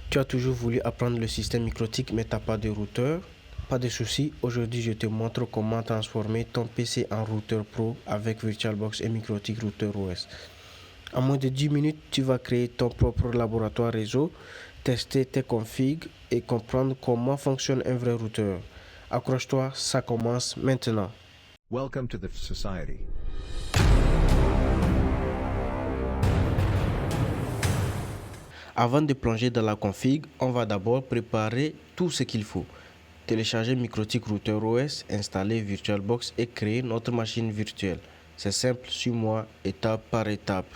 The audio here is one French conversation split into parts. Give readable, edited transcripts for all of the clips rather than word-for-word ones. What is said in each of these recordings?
Tu as toujours voulu apprendre le système microtique mais t'as pas de routeur? Pas de souci, aujourd'hui je te montre comment transformer ton PC en routeur pro avec VirtualBox et Microtik Router OS. En moins de 10 minutes, tu vas créer ton propre laboratoire réseau, tester tes configs et comprendre comment fonctionne un vrai routeur. Accroche-toi, ça commence maintenant. Welcome to the society. Avant de plonger dans la config, on va d'abord préparer tout ce qu'il faut. Télécharger Microtik Router OS, installer VirtualBox et créer notre machine virtuelle. C'est simple, suis-moi étape par étape.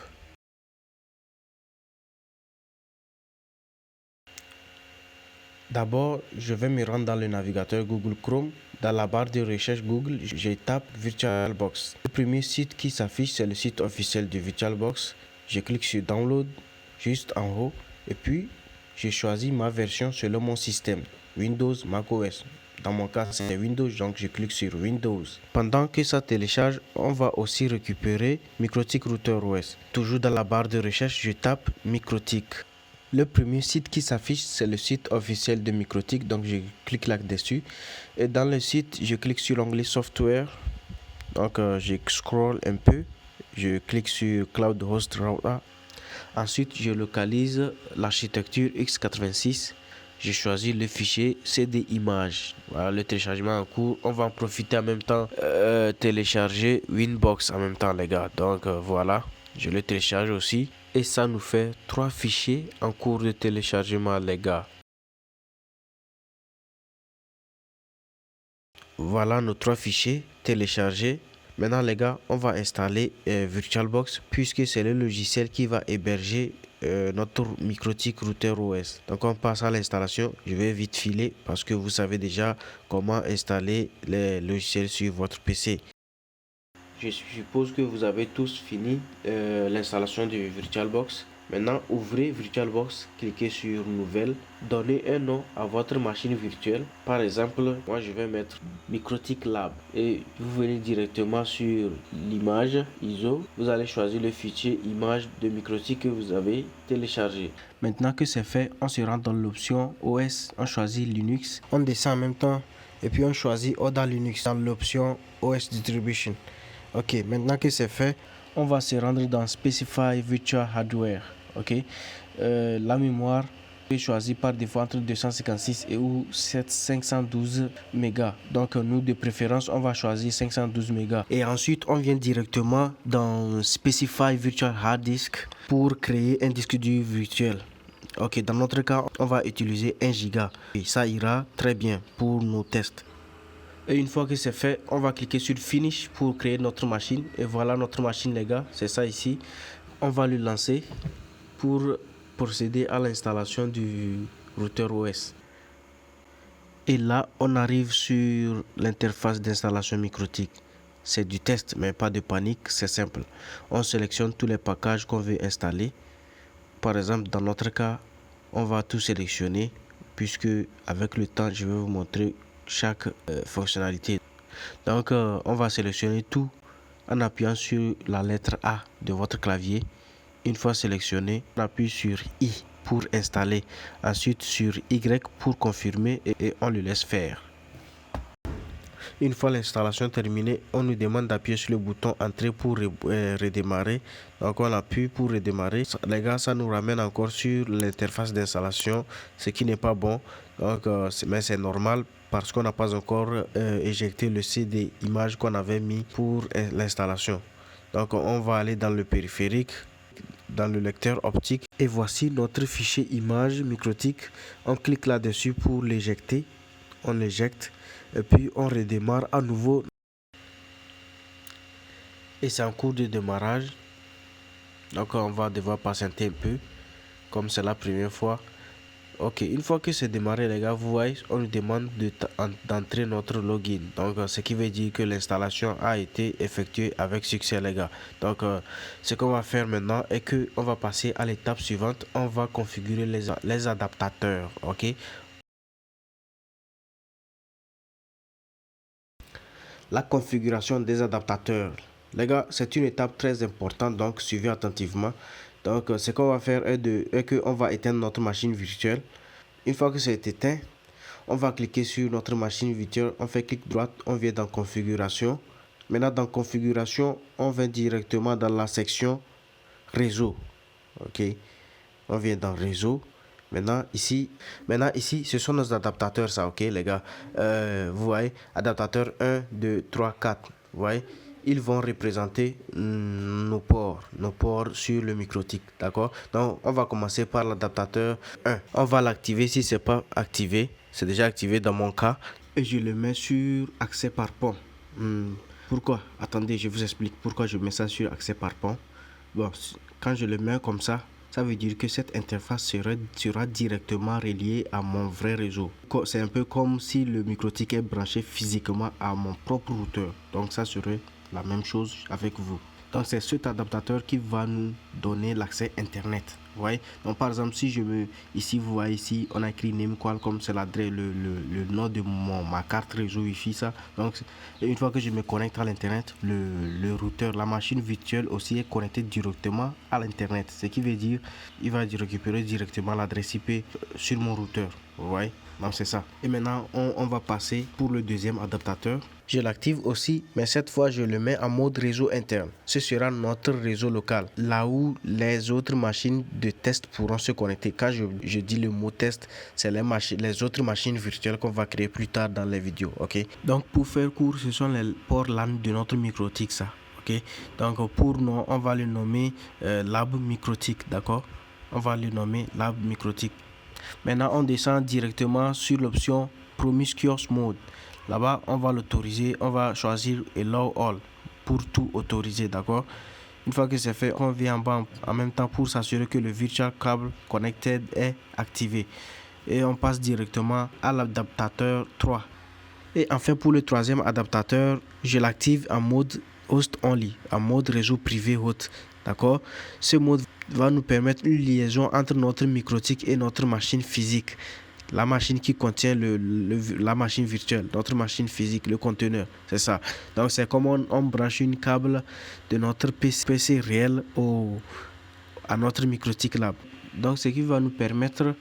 D'abord, je vais me rendre dans le navigateur Google Chrome. Dans la barre de recherche Google, je tape VirtualBox. Le premier site qui s'affiche, c'est le site officiel de VirtualBox. Je clique sur Download, juste en haut, et puis je choisis ma version selon mon système, Windows, macOS. Dans mon cas, c'est Windows, donc je clique sur Windows. Pendant que ça télécharge, on va aussi récupérer Microtik Router OS. Toujours dans la barre de recherche, je tape Microtik. Le premier site qui s'affiche, c'est le site officiel de Microtik, donc je clique là-dessus. Et dans le site, je clique sur l'onglet Software. Donc je scroll un peu, je clique sur Cloud Host Router. Ensuite, je localise l'architecture x86. Je choisis le fichier CD image. Voilà le téléchargement en cours. On va en profiter en même temps télécharger Winbox en même temps les gars. Donc voilà, je le télécharge aussi. Et ça nous fait 3 fichiers en cours de téléchargement les gars. Voilà nos 3 fichiers téléchargés. Maintenant les gars, on va installer VirtualBox puisque c'est le logiciel qui va héberger notre Microtik Router OS. Donc on passe à l'installation. Je vais vite filer parce que vous savez déjà comment installer les logiciels sur votre PC. Je suppose que vous avez tous fini l'installation de VirtualBox. Maintenant, ouvrez VirtualBox, cliquez sur Nouvelle, donnez un nom à votre machine virtuelle. Par exemple, moi je vais mettre Microtik Lab et vous venez directement sur l'image ISO. Vous allez choisir le fichier image de Microtik que vous avez téléchargé. Maintenant que c'est fait, on se rend dans l'option OS, on choisit Linux, on descend en même temps et puis on choisit Oda Linux dans l'option OS Distribution. Ok, maintenant que c'est fait, on va se rendre dans Specify Virtual Hardware. Ok, la mémoire est choisie par défaut entre 256 et ou 512 mégas. Donc nous de préférence, on va choisir 512 mégas. Et ensuite, on vient directement dans Specify Virtual Hard Disk pour créer un disque dur virtuel. Ok, dans notre cas, on va utiliser 1 giga. Et ça ira très bien pour nos tests. Et une fois que c'est fait, on va cliquer sur Finish pour créer notre machine. Et voilà notre machine les gars, c'est ça ici. On va le lancer pour procéder à l'installation du routeur OS. Et là, on arrive sur l'interface d'installation Microtik. C'est du test, mais pas de panique, c'est simple. On sélectionne tous les packages qu'on veut installer. Par exemple, dans notre cas, on va tout sélectionner puisque avec le temps, je vais vous montrer chaque fonctionnalité. Donc on va sélectionner tout en appuyant sur la lettre A de votre clavier. Une fois sélectionné, on appuie sur I pour installer, ensuite sur Y pour confirmer et on le laisse faire. Une fois l'installation terminée, on nous demande d'appuyer sur le bouton entrée pour redémarrer. Donc on appuie pour redémarrer. Les gars, ça nous ramène encore sur l'interface d'installation, ce qui n'est pas bon. Donc mais c'est normal parce qu'on n'a pas encore éjecté le CD image qu'on avait mis pour l'installation. Donc on va aller dans le périphérique, dans le lecteur optique et voici notre fichier image Microtik. On clique là-dessus pour l'éjecter. On l'éjecte et puis on redémarre à nouveau et c'est en cours de démarrage, donc on va devoir patienter un peu comme c'est la première fois. Ok, une fois que c'est démarré les gars, vous voyez, on nous demande d'entrer notre login, donc ce qui veut dire que l'installation a été effectuée avec succès les gars. Donc ce qu'on va faire maintenant est que on va passer à l'étape suivante. On va configurer les adaptateurs. Ok, la configuration des adaptateurs. Les gars, c'est une étape très importante, donc suivez attentivement. Donc, ce qu'on va faire est qu'on va éteindre notre machine virtuelle. Une fois que c'est éteint, on va cliquer sur notre machine virtuelle, on fait clic droit, on vient dans configuration. Maintenant dans configuration, on va directement dans la section réseau. Ok, on vient dans réseau. Maintenant ici, ce sont nos adaptateurs, ça, ok les gars. Vous voyez, adaptateur 1, 2, 3, 4. Vous voyez, ils vont représenter nos ports sur le microtique, d'accord. Donc on va commencer par l'adaptateur 1. On va l'activer si c'est pas activé. C'est déjà activé dans mon cas. Et je le mets sur accès par pont. Pourquoi? Attendez, je vous explique pourquoi je mets ça sur accès par pont. Bon, quand je le mets comme ça veut dire que cette interface sera directement reliée à mon vrai réseau. C'est un peu comme si le microtique est branché physiquement à mon propre routeur. Donc ça serait la même chose avec vous. Donc c'est cet adaptateur qui va nous donner l'accès internet. Vous voyez? Donc par exemple, si ici vous voyez ici, on a écrit name Qualcomm, c'est l'adresse, le nom de ma carte réseau Wi-Fi, ça. Donc une fois que je me connecte à l'internet, le routeur, la machine virtuelle aussi est connectée directement à l'internet. Ce qui veut dire, il va récupérer directement l'adresse IP sur mon routeur. Vous voyez? Donc c'est ça. Et maintenant, on va passer pour le deuxième adaptateur. Je l'active aussi, mais cette fois, je le mets en mode réseau interne. Ce sera notre réseau local, là où les autres machines de test pourront se connecter. Quand je dis le mot test, c'est les autres machines virtuelles qu'on va créer plus tard dans les vidéos. Ok. Donc, pour faire court, ce sont les ports LAN de notre microtique, ça. Ok. Donc, pour nous, on va le nommer Lab Microtique, d'accord. On va le nommer Lab Microtique. Maintenant, on descend directement sur l'option Promiscuous Mode. Là-bas, on va l'autoriser, on va choisir Allow All pour tout autoriser, d'accord. Une fois que c'est fait, on vient en bas en même temps pour s'assurer que le Virtual Cable Connected est activé. Et on passe directement à l'adaptateur 3. Et enfin, pour le troisième adaptateur, je l'active en mode Host Only, en mode réseau privé hôte, d'accord. Ce mode va nous permettre une liaison entre notre microtique et notre machine physique. La machine qui contient la machine virtuelle, notre machine physique, le conteneur, c'est ça. Donc c'est comme on branche une câble de notre PC réel à notre microtique lab. Donc ce qui va nous permettre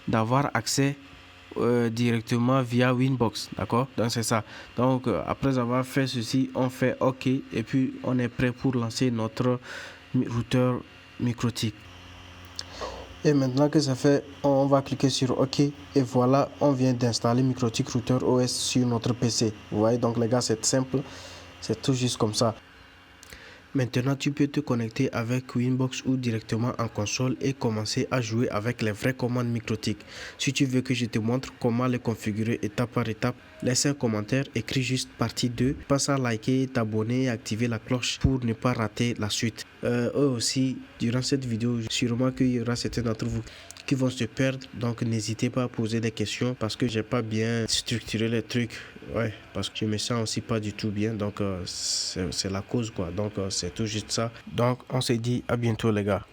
d'avoir accès directement via Winbox, d'accord. Donc c'est ça. Donc après avoir fait ceci, on fait OK et puis on est prêt pour lancer notre routeur microtique. Et maintenant que ça fait, on va cliquer sur OK et voilà, on vient d'installer Microtik Router OS sur notre PC. Vous voyez, donc les gars, c'est simple, c'est tout juste comme ça. Maintenant, tu peux te connecter avec Winbox ou directement en console et commencer à jouer avec les vraies commandes Microtik. Si tu veux que je te montre comment les configurer étape par étape, laisse un commentaire, écris juste partie 2, pense à liker, t'abonner et activer la cloche pour ne pas rater la suite. Eux aussi, durant cette vidéo, sûrement qu'il y aura certains d'entre vous qui vont se perdre, donc n'hésitez pas à poser des questions parce que j'ai pas bien structuré les trucs. Ouais, parce que je me sens aussi pas du tout bien, donc c'est la cause quoi. Donc c'est tout juste ça. Donc on se dit à bientôt les gars.